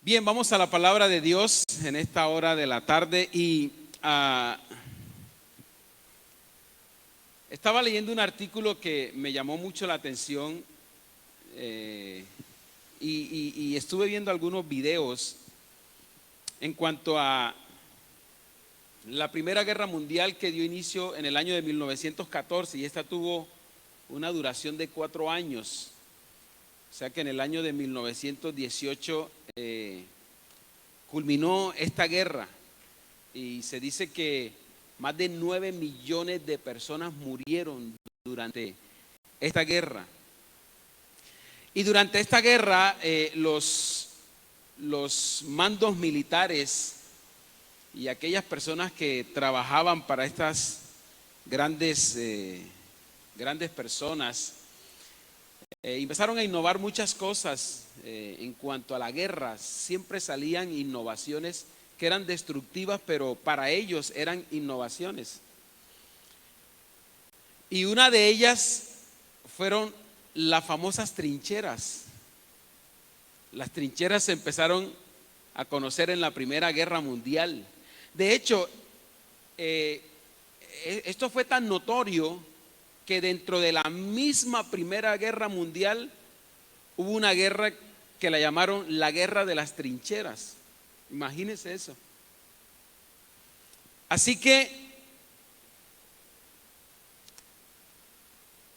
Bien, vamos a la palabra de Dios en esta hora de la tarde y estaba leyendo un artículo que me llamó mucho la atención y estuve viendo algunos videos en cuanto a la Primera Guerra Mundial que dio inicio en el año de 1914 y esta tuvo una duración de 4 años. O sea que en el año de 1918 culminó esta guerra y se dice que más de 9 millones de personas murieron durante esta guerra. Y durante esta guerra los mandos militares y aquellas personas que trabajaban para estas grandes personas empezaron a innovar muchas cosas en cuanto a la guerra. Siempre salían innovaciones que eran destructivas, pero para ellos eran innovaciones. Y una de ellas fueron las famosas trincheras. Las trincheras se empezaron a conocer en la Primera Guerra Mundial. De hecho, esto fue tan notorio que dentro de la misma Primera Guerra Mundial hubo una guerra que la llamaron la Guerra de las Trincheras. Imagínense eso. Así que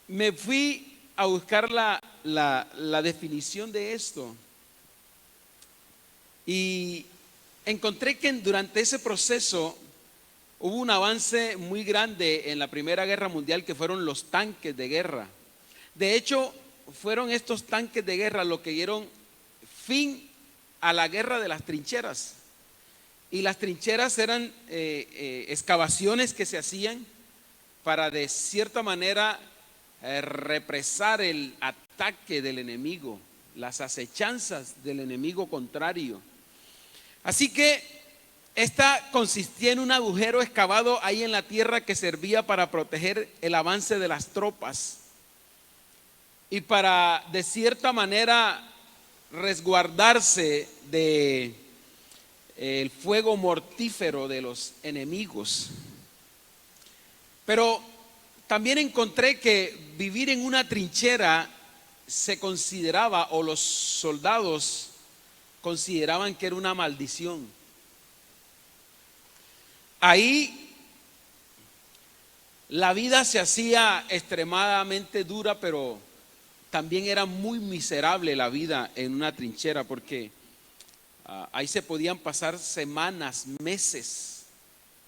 me fui a buscar la definición de esto y encontré que durante ese proceso hubo un avance muy grande en la Primera Guerra Mundial, que fueron los tanques de guerra. De hecho, fueron estos tanques de guerra los que dieron fin a la guerra de las trincheras. Y las trincheras eran excavaciones que se hacían para de cierta manera represar el ataque del enemigo, las acechanzas del enemigo contrario. Así que esta consistía en un agujero excavado ahí en la tierra que servía para proteger el avance de las tropas y para de cierta manera resguardarse de el fuego mortífero de los enemigos. Pero también encontré que vivir en una trinchera se consideraba, o los soldados consideraban que era una maldición. Ahí la vida se hacía extremadamente dura, pero también era muy miserable la vida en una trinchera, porque ahí se podían pasar semanas, meses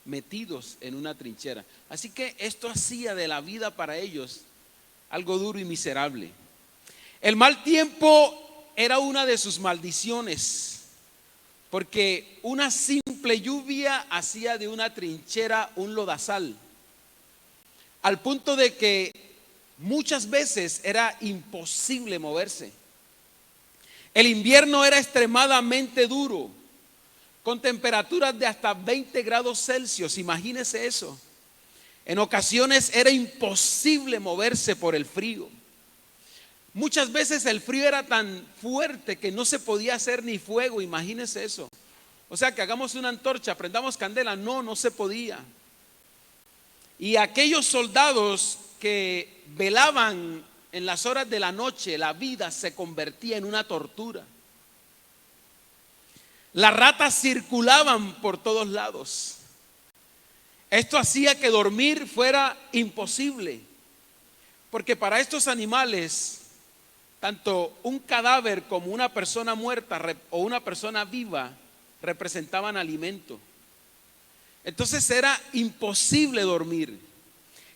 metidos en una trinchera. Así que esto hacía de la vida para ellos algo duro y miserable. El mal tiempo era una de sus maldiciones, porque una simple lluvia hacía de una trinchera un lodazal, al punto de que muchas veces era imposible moverse. El invierno era extremadamente duro, con temperaturas de hasta 20 grados Celsius, imagínese eso. En ocasiones era imposible moverse por el frío. Muchas veces el frío era tan fuerte que no se podía hacer ni fuego, imagínense eso. O sea, que hagamos una antorcha, prendamos candela, no se podía. Y aquellos soldados que velaban en las horas de la noche, la vida se convertía en una tortura. Las ratas circulaban por todos lados. Esto hacía que dormir fuera imposible, porque para estos animales tanto un cadáver como una persona muerta o una persona viva representaban alimento. Entonces era imposible dormir.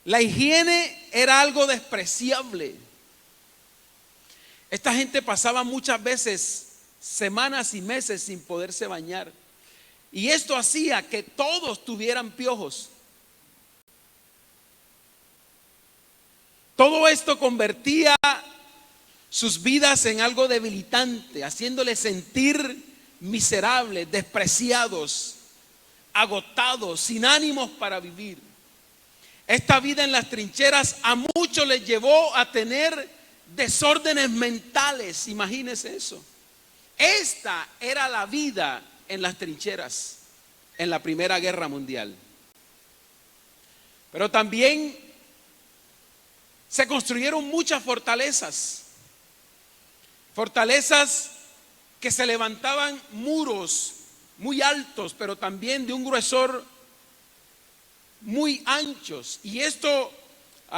La higiene era algo despreciable. Esta gente pasaba muchas veces semanas y meses sin poderse bañar. Y esto hacía que todos tuvieran piojos. Todo esto convertía sus vidas en algo debilitante, haciéndoles sentir miserables, despreciados, agotados, sin ánimos para vivir. Esta vida en las trincheras a muchos les llevó a tener desórdenes mentales, imagínense eso. Esta era la vida en las trincheras en la Primera Guerra Mundial. Pero también se construyeron muchas fortalezas. Fortalezas que se levantaban muros muy altos, pero también de un gruesor muy anchos. Y esto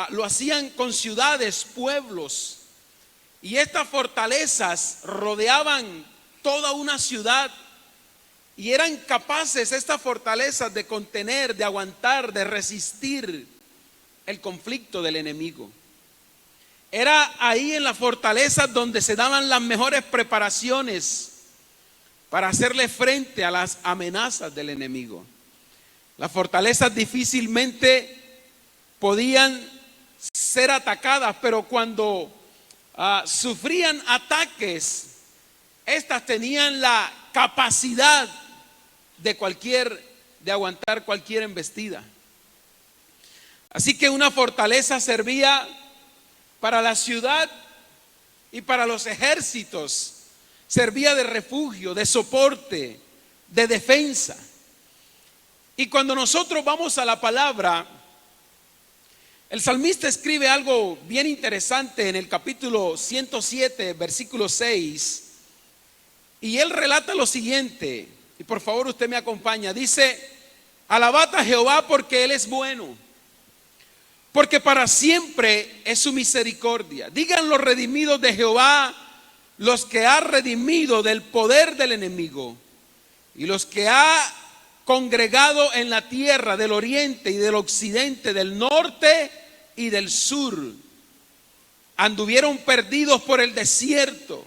lo hacían con ciudades, pueblos. Y estas fortalezas rodeaban toda una ciudad y eran capaces estas fortalezas de contener, de aguantar, de resistir el conflicto del enemigo. Era ahí en las fortalezas donde se daban las mejores preparaciones para hacerle frente a las amenazas del enemigo. Las fortalezas difícilmente podían ser atacadas, pero cuando sufrían ataques, estas tenían la capacidad de aguantar cualquier embestida. Así que una fortaleza servía para la ciudad y para los ejércitos. Servía de refugio, de soporte, de defensa. Y cuando nosotros vamos a la palabra, el salmista escribe algo bien interesante en el capítulo 107, versículo 6. Y él relata lo siguiente, y por favor usted me acompaña. Dice: alabad a Jehová porque Él es bueno, porque para siempre es su misericordia. Digan los redimidos de Jehová, los que ha redimido del poder del enemigo, y los que ha congregado en la tierra del oriente y del occidente, del norte y del sur. Anduvieron perdidos por el desierto,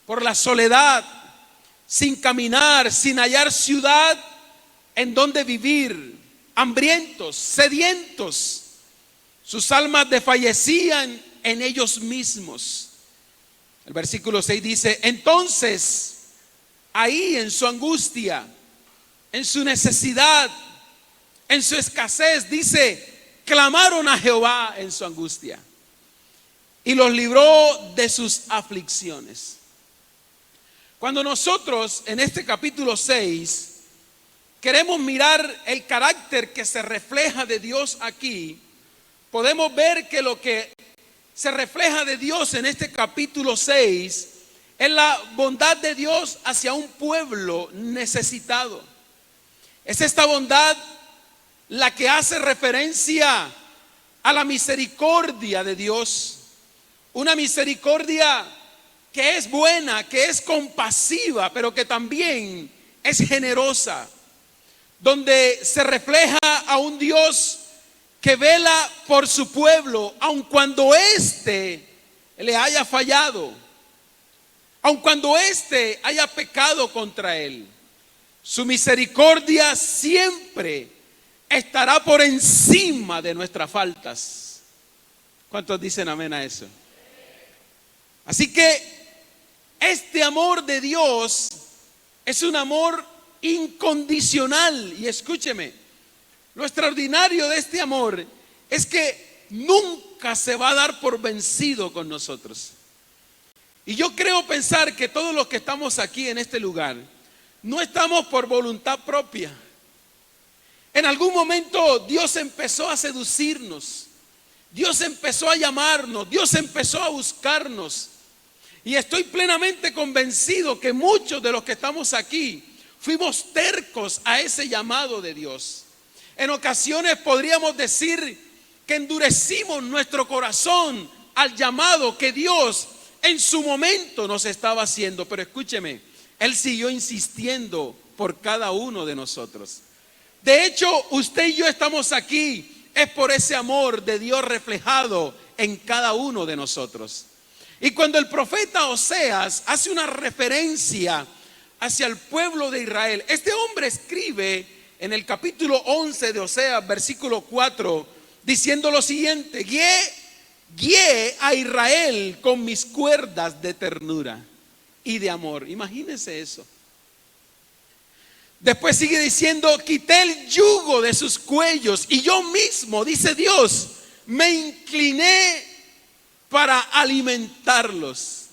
por la soledad, sin caminar, sin hallar ciudad en donde vivir, hambrientos, sedientos. Sus almas desfallecían en ellos mismos. El versículo 6 dice: entonces, ahí en su angustia, en su necesidad, en su escasez, dice, clamaron a Jehová en su angustia y los libró de sus aflicciones. Cuando nosotros en este capítulo 6 queremos mirar el carácter que se refleja de Dios aquí, podemos ver que lo que se refleja de Dios en este capítulo 6 es la bondad de Dios hacia un pueblo necesitado. Es esta bondad la que hace referencia a la misericordia de Dios. Una misericordia que es buena, que es compasiva, pero que también es generosa. Donde se refleja a un Dios que vela por su pueblo, aun cuando éste le haya fallado, aun cuando éste haya pecado contra él. Su misericordia siempre estará por encima de nuestras faltas. ¿Cuántos dicen amén a eso? Así que este amor de Dios es un amor incondicional. Y escúcheme, lo extraordinario de este amor es que nunca se va a dar por vencido con nosotros. Y yo creo pensar que todos los que estamos aquí en este lugar no estamos por voluntad propia. En algún momento Dios empezó a seducirnos, Dios empezó a llamarnos, Dios empezó a buscarnos. Y estoy plenamente convencido que muchos de los que estamos aquí fuimos tercos a ese llamado de Dios. En ocasiones podríamos decir que endurecimos nuestro corazón al llamado que Dios en su momento nos estaba haciendo. Pero escúcheme, Él siguió insistiendo por cada uno de nosotros. De hecho, usted y yo estamos aquí es por ese amor de Dios reflejado en cada uno de nosotros. Y cuando el profeta Oseas hace una referencia hacia el pueblo de Israel, este hombre escribe en el capítulo 11 de Oseas, versículo 4, diciendo lo siguiente: guié a Israel con mis cuerdas de ternura y de amor. Imagínense eso. Después sigue diciendo: quité el yugo de sus cuellos y yo mismo, dice Dios, me incliné para alimentarlos.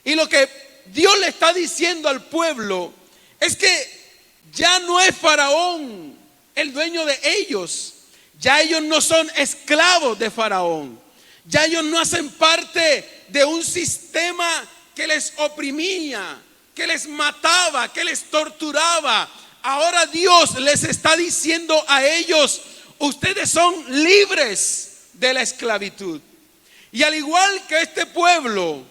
Y lo que Dios le está diciendo al pueblo es que ya no es Faraón el dueño de ellos. Ya ellos no son esclavos de Faraón. Ya ellos no hacen parte de un sistema que les oprimía, que les mataba, que les torturaba. Ahora Dios les está diciendo a ellos: ustedes son libres de la esclavitud. Y al igual que este pueblo,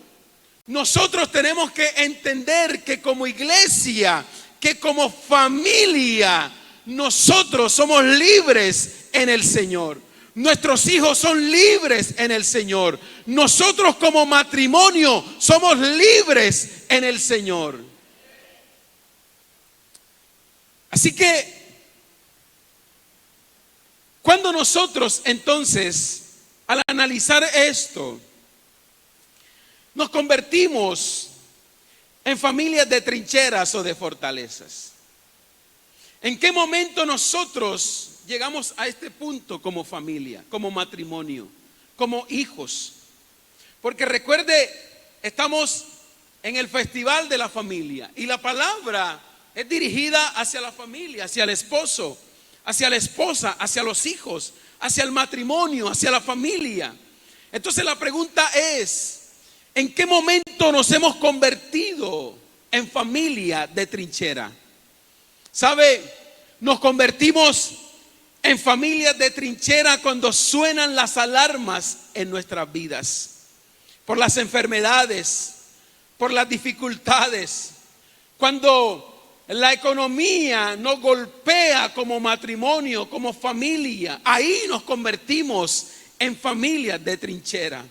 nosotros tenemos que entender que como iglesia, que como familia, nosotros somos libres en el Señor. Nuestros hijos son libres en el Señor. Nosotros como matrimonio somos libres en el Señor. Así que cuando nosotros entonces, al analizar esto, nos convertimos en familias de trincheras o de fortalezas, ¿en qué momento nosotros llegamos a este punto como familia, como matrimonio, como hijos? Porque recuerde, estamos en el festival de la familia y la palabra es dirigida hacia la familia, hacia el esposo, hacia la esposa, hacia los hijos, hacia el matrimonio, hacia la familia. Entonces la pregunta es: ¿en qué momento nos hemos convertido en familia de trinchera? ¿Sabe? Nos convertimos en familias de trinchera cuando suenan las alarmas en nuestras vidas, por las enfermedades, por las dificultades, cuando la economía nos golpea como matrimonio, como familia. Ahí nos convertimos en familias de trinchera.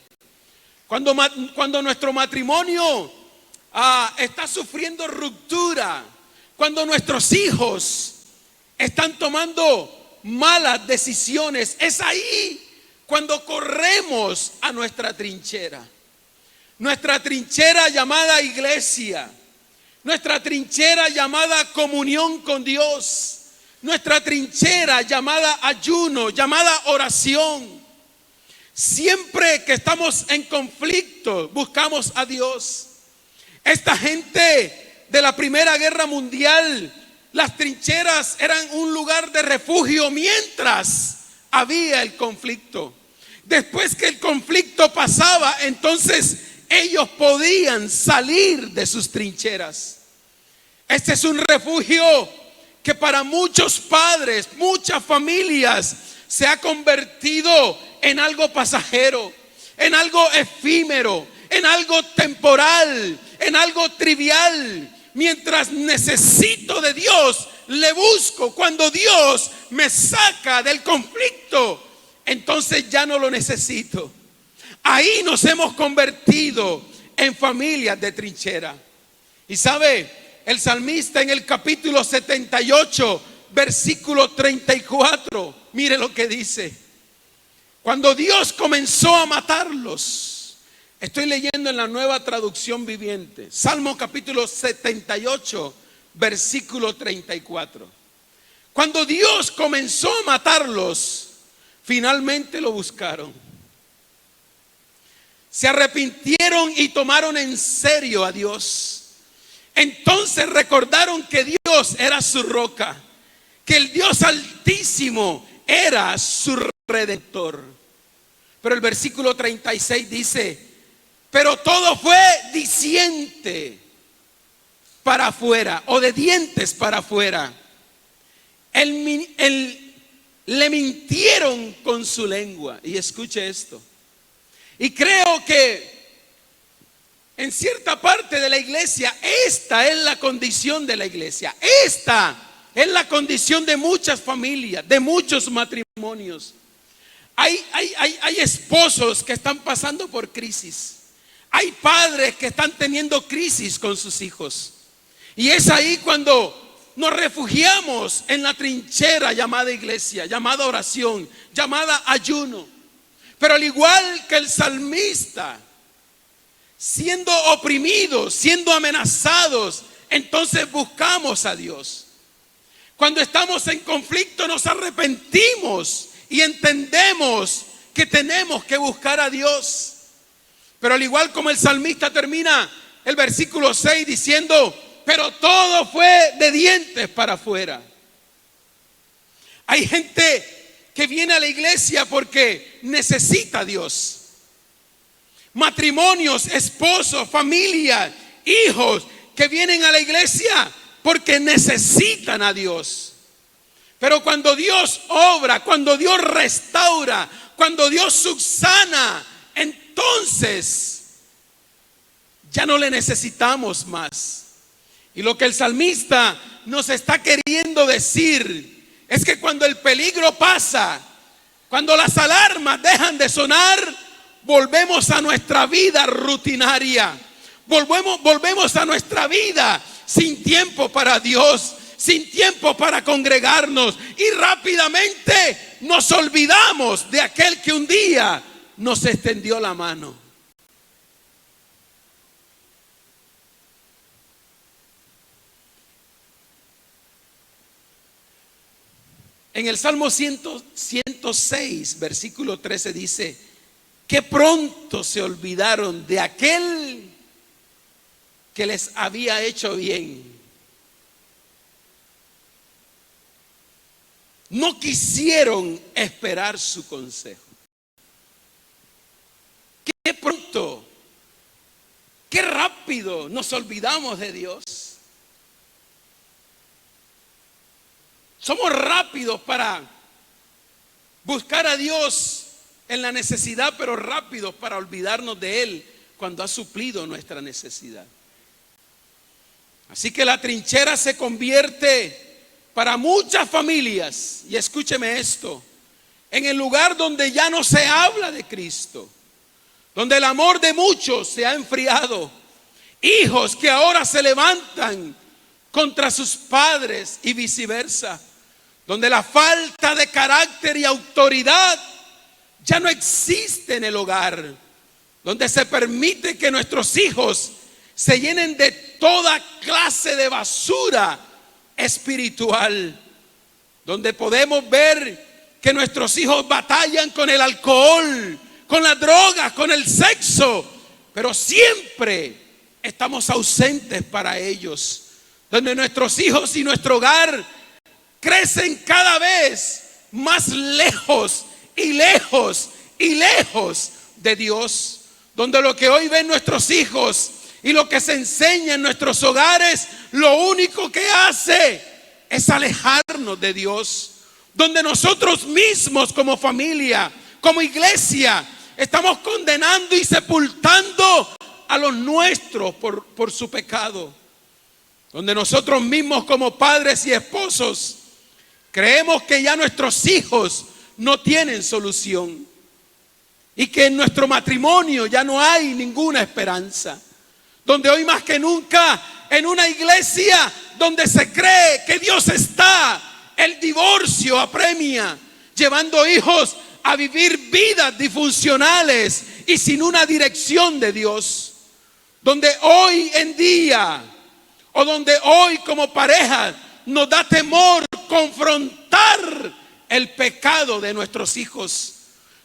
Cuando nuestro matrimonio está sufriendo ruptura, cuando nuestros hijos están tomando malas decisiones, es ahí cuando corremos a nuestra trinchera. Nuestra trinchera llamada iglesia, nuestra trinchera llamada comunión con Dios, nuestra trinchera llamada ayuno, llamada oración. Siempre que estamos en conflicto, buscamos a Dios. Esta gente de la Primera Guerra Mundial, las trincheras eran un lugar de refugio mientras había el conflicto. Después que el conflicto pasaba, entonces ellos podían salir de sus trincheras. Este es un refugio que para muchos padres, muchas familias, se ha convertido en algo pasajero, en algo efímero, en algo temporal, en algo trivial. Mientras necesito de Dios, le busco. Cuando Dios me saca del conflicto, entonces ya no lo necesito. Ahí nos hemos convertido en familias de trinchera. Y sabe, el salmista en el capítulo 78, versículo 34, mire lo que dice. Cuando Dios comenzó a matarlos, estoy leyendo en la Nueva Traducción Viviente, Salmo capítulo 78, versículo 34. Cuando Dios comenzó a matarlos, finalmente lo buscaron. Se arrepintieron y tomaron en serio a Dios. Entonces recordaron que Dios era su roca, que el Dios Altísimo era su Redentor. Pero el versículo 36 dice: pero todo fue diciente para afuera, o de dientes para afuera. Le mintieron con su lengua. Y escuche esto. Y creo que en cierta parte de la iglesia, esta es la condición de la iglesia. Esta es la condición de muchas familias, de muchos matrimonios. Hay esposos que están pasando por crisis. Hay padres que están teniendo crisis con sus hijos. Y es ahí cuando nos refugiamos en la trinchera llamada iglesia, llamada oración, llamada ayuno. Pero al igual que el salmista, siendo oprimidos, siendo amenazados, entonces buscamos a Dios. Cuando estamos en conflicto nos arrepentimos y entendemos que tenemos que buscar a Dios. Pero al igual como el salmista termina el versículo 6 diciendo, pero todo fue de dientes para afuera. Hay gente que viene a la iglesia porque necesita a Dios. Matrimonios, esposos, familia, hijos que vienen a la iglesia porque necesitan a Dios. Pero cuando Dios obra, cuando Dios restaura, cuando Dios subsana, entonces ya no le necesitamos más. Y lo que el salmista nos está queriendo decir es que cuando el peligro pasa, cuando las alarmas dejan de sonar, volvemos a nuestra vida rutinaria. Volvemos a nuestra vida sin tiempo para Dios, sin tiempo para congregarnos, y rápidamente nos olvidamos de aquel que un día nos extendió la mano. En el Salmo 106, versículo 13 dice, que pronto se olvidaron de aquel que les había hecho bien. No quisieron esperar su consejo. Qué pronto, qué rápido nos olvidamos de Dios. Somos rápidos para buscar a Dios en la necesidad, pero rápidos para olvidarnos de Él cuando ha suplido nuestra necesidad. Así que la trinchera se convierte para muchas familias, y escúcheme esto, en el lugar donde ya no se habla de Cristo, donde el amor de muchos se ha enfriado, hijos que ahora se levantan contra sus padres y viceversa, donde la falta de carácter y autoridad ya no existe en el hogar, donde se permite que nuestros hijos se llenen de toda clase de basura espiritual, donde podemos ver que nuestros hijos batallan con el alcohol, con las drogas, con el sexo, pero siempre estamos ausentes para ellos, donde nuestros hijos y nuestro hogar crecen cada vez más lejos y lejos y lejos de Dios, donde lo que hoy ven nuestros hijos y lo que se enseña en nuestros hogares, lo único que hace es alejarnos de Dios, donde nosotros mismos como familia, como iglesia, estamos condenando y sepultando a los nuestros por su pecado, donde nosotros mismos como padres y esposos creemos que ya nuestros hijos no tienen solución y que en nuestro matrimonio ya no hay ninguna esperanza, donde hoy más que nunca en una iglesia donde se cree que Dios está, el divorcio apremia, llevando hijos a vivir vidas disfuncionales y sin una dirección de Dios, donde hoy en día o donde hoy como pareja nos da temor confrontar el pecado de nuestros hijos,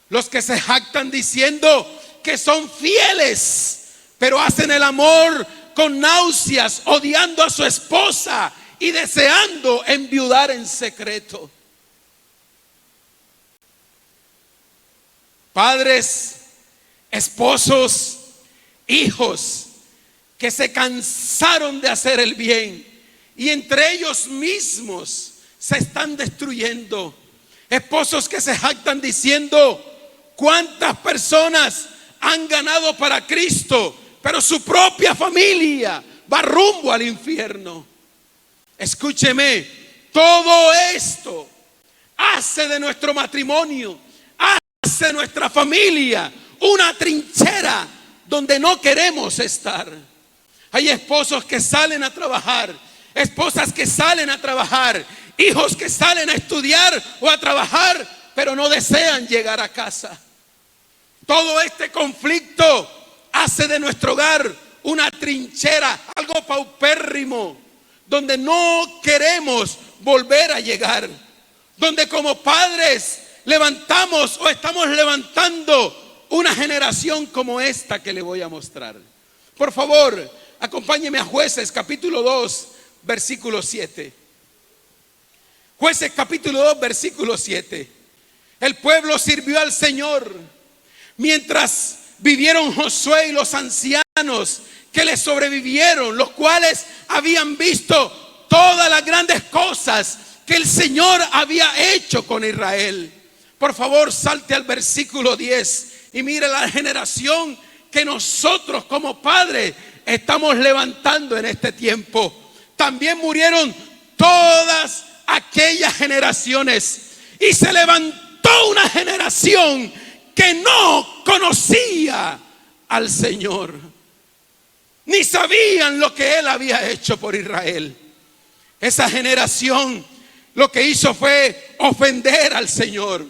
los que se jactan diciendo que son fieles, pero hacen el amor con náuseas, odiando a su esposa y deseando enviudar en secreto. Padres, esposos, hijos que se cansaron de hacer el bien y entre ellos mismos se están destruyendo. Esposos que se jactan diciendo cuántas personas han ganado para Cristo, pero su propia familia va rumbo al infierno. Escúcheme, todo esto hace de nuestro matrimonio, hace de nuestra familia una trinchera donde no queremos estar. Hay esposos que salen a trabajar, esposas que salen a trabajar, hijos que salen a estudiar o a trabajar, pero no desean llegar a casa. Todo este conflicto hace de nuestro hogar una trinchera, algo paupérrimo, donde no queremos volver a llegar, donde como padres levantamos o estamos levantando una generación como esta que le voy a mostrar. Por favor, Acompáñeme a Jueces capítulo 2, versículo 7. Jueces capítulo 2, versículo 7. El pueblo sirvió al Señor mientras vivieron Josué y los ancianos que le sobrevivieron, los cuales habían visto todas las grandes cosas que el Señor había hecho con Israel. Por favor, salte al versículo 10 y mire la generación que nosotros como padres estamos levantando en este tiempo. También murieron todas aquellas generaciones y se levantó una generación que no conocía al Señor, ni sabían lo que Él había hecho por Israel. Esa generación lo que hizo fue ofender al Señor.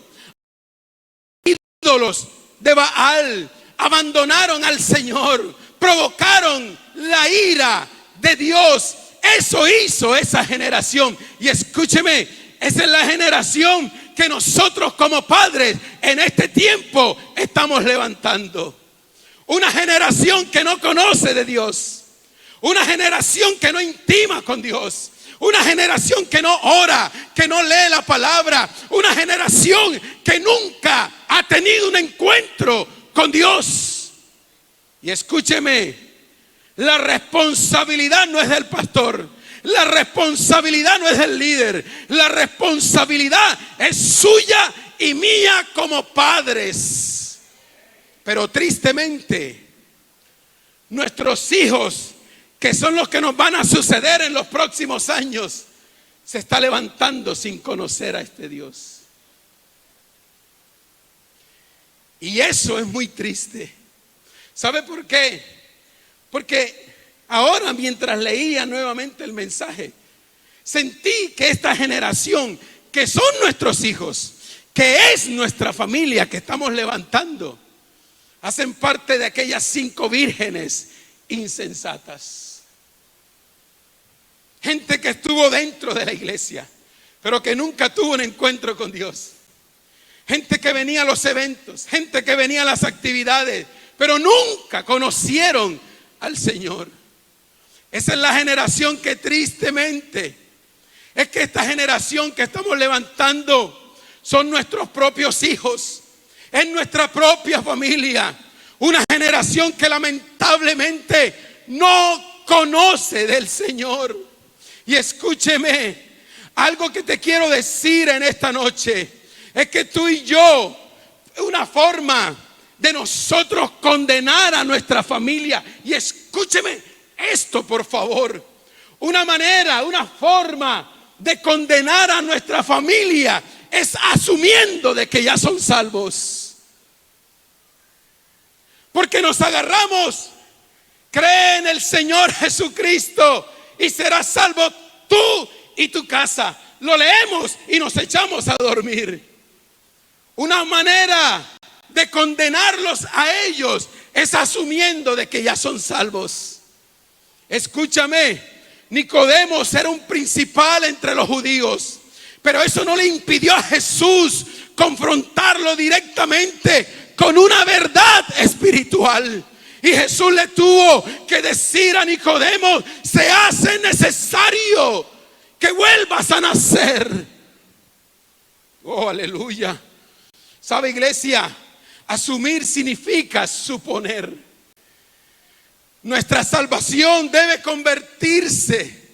Ídolos de Baal abandonaron al Señor, provocaron la ira de Dios. Eso hizo esa generación. Y escúcheme, esa es la generación que nosotros como padres en este tiempo estamos levantando. Una generación que no conoce de Dios, una generación que no intima con Dios, una generación que no ora, que no lee la palabra, una generación que nunca ha tenido un encuentro con Dios. Y escúcheme, la responsabilidad no es del pastor, la responsabilidad no es del líder, la responsabilidad es suya y mía como padres. Pero tristemente, nuestros hijos, que son los que nos van a suceder en los próximos años, se está levantando sin conocer a este Dios. Y eso es muy triste. ¿Sabe por qué? Porque ahora, mientras leía nuevamente el mensaje, sentí que esta generación, que son nuestros hijos, que es nuestra familia que estamos levantando, hacen parte de aquellas 5 vírgenes insensatas. Gente que estuvo dentro de la iglesia, pero que nunca tuvo un encuentro con Dios. Gente que venía a los eventos, gente que venía a las actividades, pero nunca conocieron al Señor. Esa es la generación que tristemente, es que esta generación que estamos levantando son nuestros propios hijos, es nuestra propia familia. Una generación que lamentablemente no conoce del Señor. Y escúcheme, algo que te quiero decir en esta noche es que tú y yo, una forma de nosotros condenar a nuestra familia, y escúcheme esto por favor, una manera, una forma de condenar a nuestra familia es asumiendo de que ya son salvos. Porque nos agarramos, cree en el Señor Jesucristo y serás salvo tú y tu casa. Lo leemos y nos echamos a dormir. Una manera de condenarlos a ellos es asumiendo de que ya son salvos. Escúchame, Nicodemo era un principal entre los judíos, pero eso no le impidió a Jesús confrontarlo directamente con una verdad espiritual. Y Jesús le tuvo que decir a Nicodemo: se hace necesario que vuelvas a nacer. Oh, aleluya. ¿Sabe, iglesia? Asumir significa suponer. Nuestra salvación debe convertirse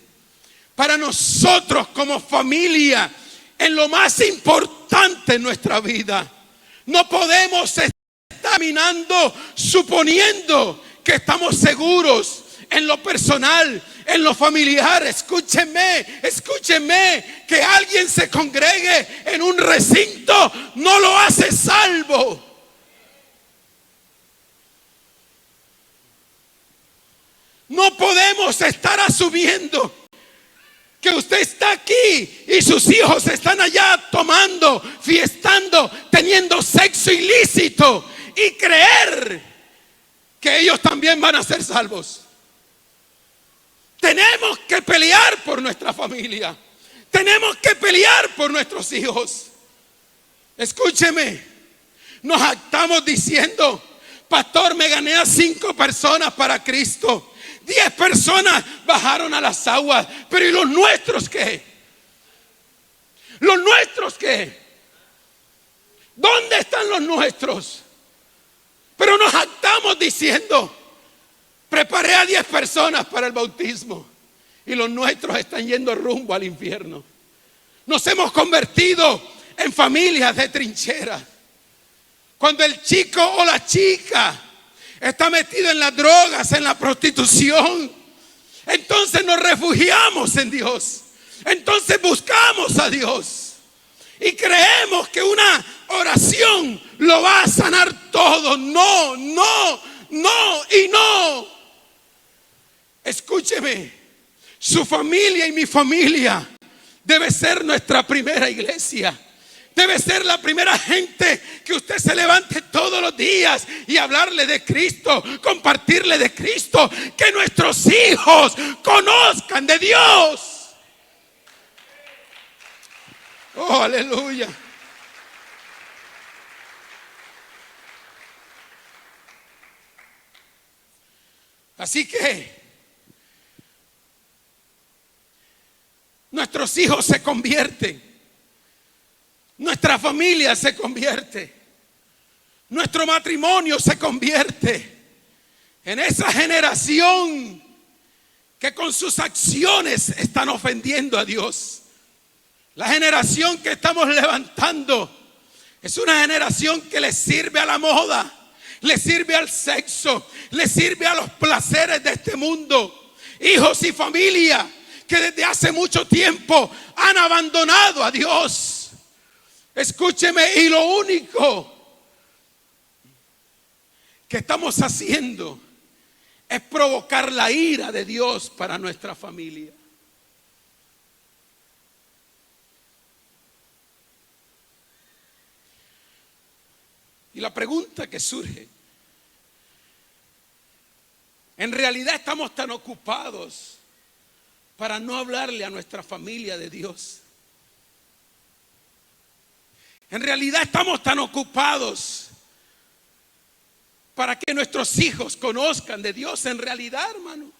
para nosotros como familia en lo más importante en nuestra vida. No podemos estar caminando suponiendo que estamos seguros en lo personal, en lo familiar. Escúcheme, que alguien se congregue en un recinto no lo hace salvo. No podemos estar asumiendo que usted está aquí y sus hijos están allá tomando, fiestando, teniendo sexo ilícito y creer que ellos también van a ser salvos. Tenemos que pelear por nuestra familia. Tenemos que pelear por nuestros hijos. Escúcheme, nos jactamos diciendo: pastor, me gané a 5 personas para Cristo. 10 personas bajaron a las aguas, pero ¿y los nuestros qué? ¿Los nuestros qué? ¿Dónde están los nuestros? Pero nos jactamos diciendo, preparé a 10 personas para el bautismo y los nuestros están yendo rumbo al infierno. Nos hemos convertido en familias de trinchera. Cuando el chico o la chica está metido en las drogas, en la prostitución, entonces nos refugiamos en Dios. Entonces buscamos a Dios. Y creemos que una oración lo va a sanar todo. No, no, no y no. Escúcheme, su familia y mi familia debe ser nuestra primera iglesia. Debe ser la primera gente que usted se levante todos los días y hablarle de Cristo, compartirle de Cristo, que nuestros hijos conozcan de Dios. Oh, aleluya. Así que nuestros hijos se convierten, nuestra familia se convierte, nuestro matrimonio se convierte en esa generación que con sus acciones están ofendiendo a Dios. La generación que estamos levantando es una generación que le sirve a la moda, le sirve al sexo, le sirve a los placeres de este mundo. Hijos y familia que desde hace mucho tiempo han abandonado a Dios. Escúcheme, y lo único que estamos haciendo es provocar la ira de Dios para nuestra familia. Y la pregunta que surge, en realidad estamos tan ocupados para no hablarle a nuestra familia de Dios. En realidad estamos tan ocupados para que nuestros hijos conozcan de Dios. En realidad, hermano,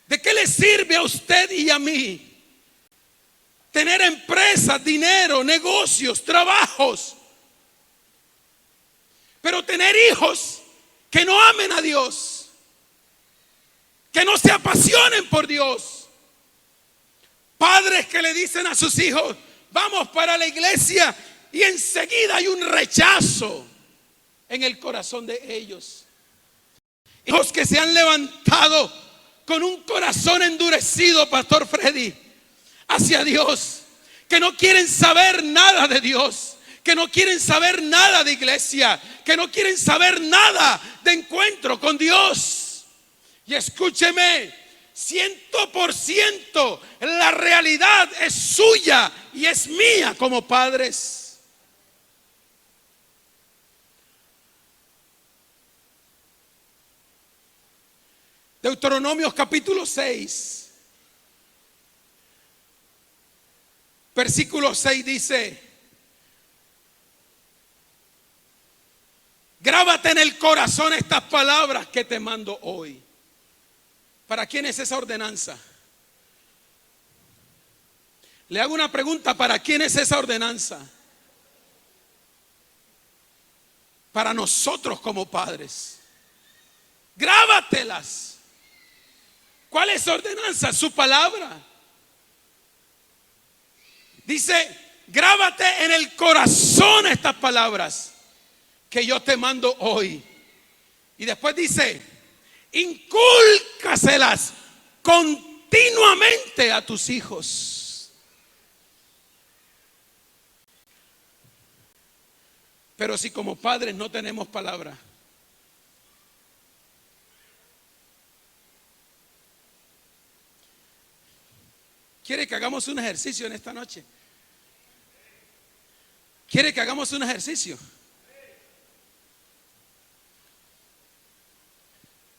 ¿de qué le sirve a usted y a mí tener empresas, dinero, negocios, trabajos, pero tener hijos que no amen a Dios, que no se apasionen por Dios? Padres que le dicen a sus hijos, vamos para la iglesia, y enseguida hay un rechazo en el corazón de ellos. Hijos que se han levantado con un corazón endurecido, Pastor Freddy, hacia Dios, que no quieren saber nada de Dios, que no quieren saber nada de iglesia, que no quieren saber nada de encuentro con Dios. Y escúcheme, 100% la realidad es suya y es mía como padres. Deuteronomios capítulo 6. Versículo 6 dice: grábate en el corazón estas palabras que te mando hoy. ¿Para quién es esa ordenanza? Le hago una pregunta: ¿para quién es esa ordenanza? Para nosotros como padres. Grábatelas. ¿Cuál es la ordenanza? Su palabra. Dice: grábate en el corazón estas palabras que yo te mando hoy. Y después dice: incúlcaselas continuamente a tus hijos. Pero si como padres no tenemos palabra, ¿quiere que hagamos un ejercicio en esta noche? ¿Quiere que hagamos un ejercicio?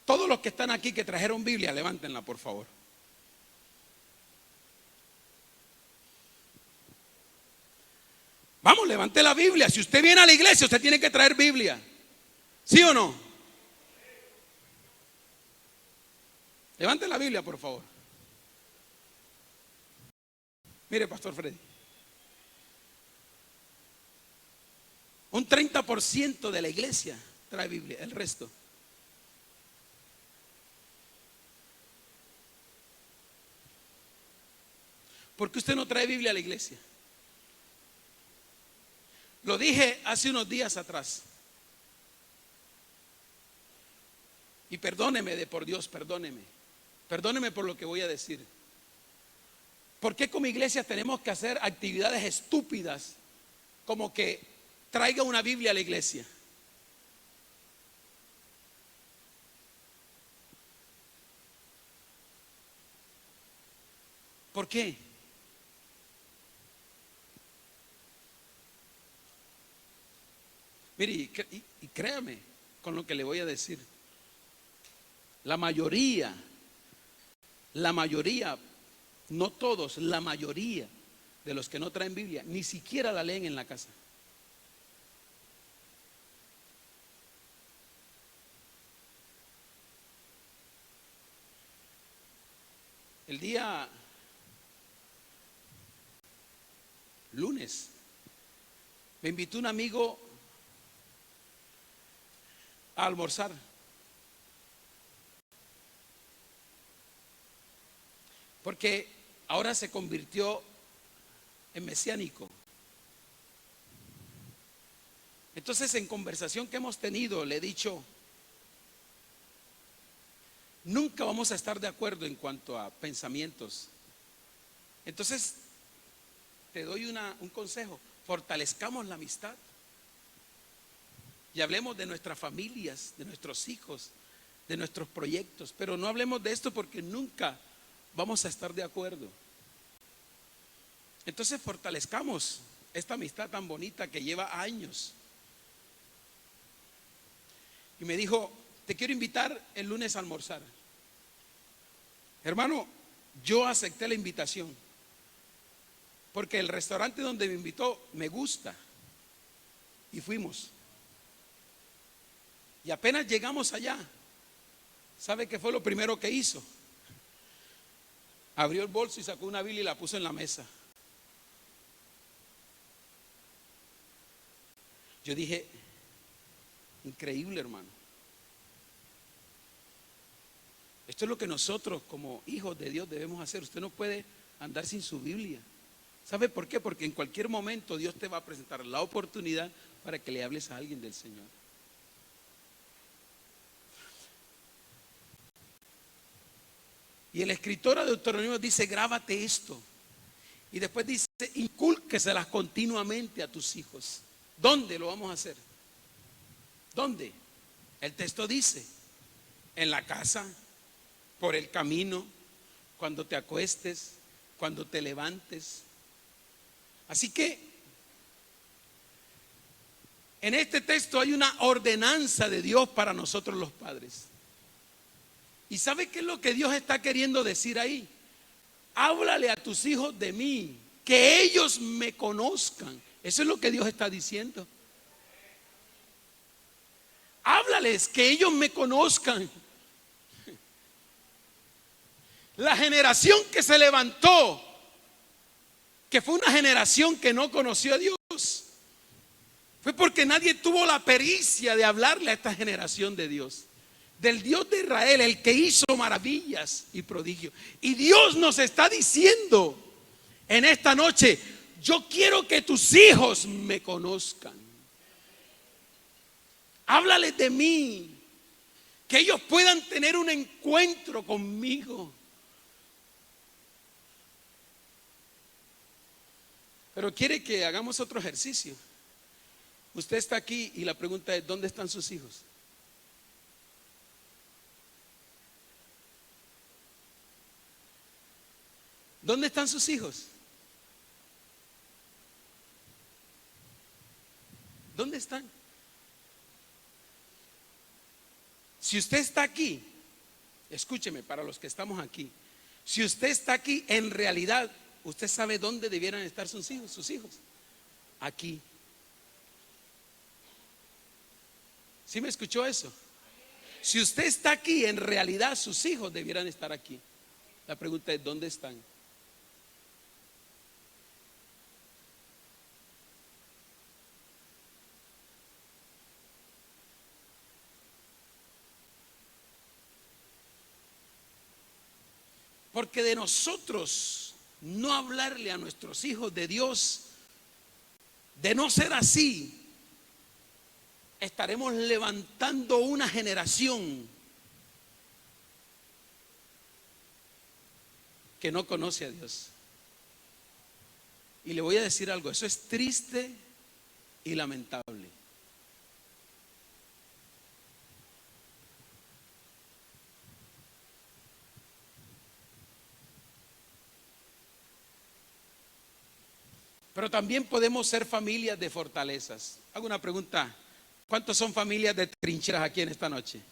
Todos los que están aquí que trajeron Biblia, levántenla por favor. Vamos, levante la Biblia. Si usted viene a la iglesia, usted tiene que traer Biblia. ¿Sí o no? Levante la Biblia, por favor. Mire, Pastor Freddy. Un 30% de la iglesia trae Biblia, el resto. ¿Por qué usted no trae Biblia a la iglesia? Lo dije hace unos días atrás. Y perdóneme de por Dios, perdóneme. Perdóneme por lo que voy a decir. ¿Por qué como iglesia tenemos que hacer actividades estúpidas como que traiga una Biblia a la iglesia? ¿Por qué? Mire, y créame con lo que le voy a decir. La mayoría, no todos, la mayoría de los que no traen Biblia ni siquiera la leen en la casa. El día lunes me invitó un amigo a almorzar. Porque ahora se convirtió en mesiánico. Entonces, en conversación que hemos tenido, le he dicho, nunca vamos a estar de acuerdo en cuanto a pensamientos. Entonces, te doy un consejo: fortalezcamos la amistad y hablemos de nuestras familias, de nuestros hijos, de nuestros proyectos, pero no hablemos de esto porque nunca vamos a estar de acuerdo. Entonces fortalezcamos esta amistad tan bonita que lleva años. Y me dijo, te quiero invitar el lunes a almorzar. Hermano, yo acepté la invitación porque el restaurante donde me invitó me gusta. Y fuimos. Y apenas llegamos allá, ¿sabe qué fue lo primero que hizo? Abrió el bolso y sacó una Biblia y la puso en la mesa. Yo dije, increíble, hermano. Esto es lo que nosotros como hijos de Dios debemos hacer. Usted no puede andar sin su Biblia. ¿Sabe por qué? Porque en cualquier momento Dios te va a presentar la oportunidad para que le hables a alguien del Señor. Y el escritor de Deuteronomio dice, grábate esto. Y después dice, incúlqueselas continuamente a tus hijos. ¿Dónde lo vamos a hacer? ¿Dónde? El texto dice, en la casa, por el camino, cuando te acuestes, cuando te levantes. Así que en este texto hay una ordenanza de Dios para nosotros los padres. ¿Y sabe qué es lo que Dios está queriendo decir ahí? Háblale a tus hijos de mí, que ellos me conozcan. Eso es lo que Dios está diciendo. Háblales, que ellos me conozcan. La generación que se levantó, que fue una generación que no conoció a Dios, fue porque nadie tuvo la pericia de hablarle a esta generación de Dios, del Dios de Israel, el que hizo maravillas y prodigios. Y Dios nos está diciendo en esta noche, yo quiero que tus hijos me conozcan. Háblales de mí, que ellos puedan tener un encuentro conmigo. Pero quiere que hagamos otro ejercicio. Usted está aquí y la pregunta es, ¿dónde están sus hijos? ¿Dónde están sus hijos? ¿Dónde están? Si usted está aquí, escúcheme, para los que estamos aquí, si usted está aquí, en realidad, usted sabe dónde debieran estar sus hijos, aquí. ¿Sí me escuchó eso? Si usted está aquí, en realidad sus hijos debieran estar aquí. La pregunta es, ¿dónde están? Porque de nosotros no hablarle a nuestros hijos de Dios, de no ser así, estaremos levantando una generación que no conoce a Dios. Y le voy a decir algo, eso es triste y lamentable. Pero también podemos ser familias de fortalezas. Hago una pregunta, ¿cuántos son familias de trincheras aquí en esta noche?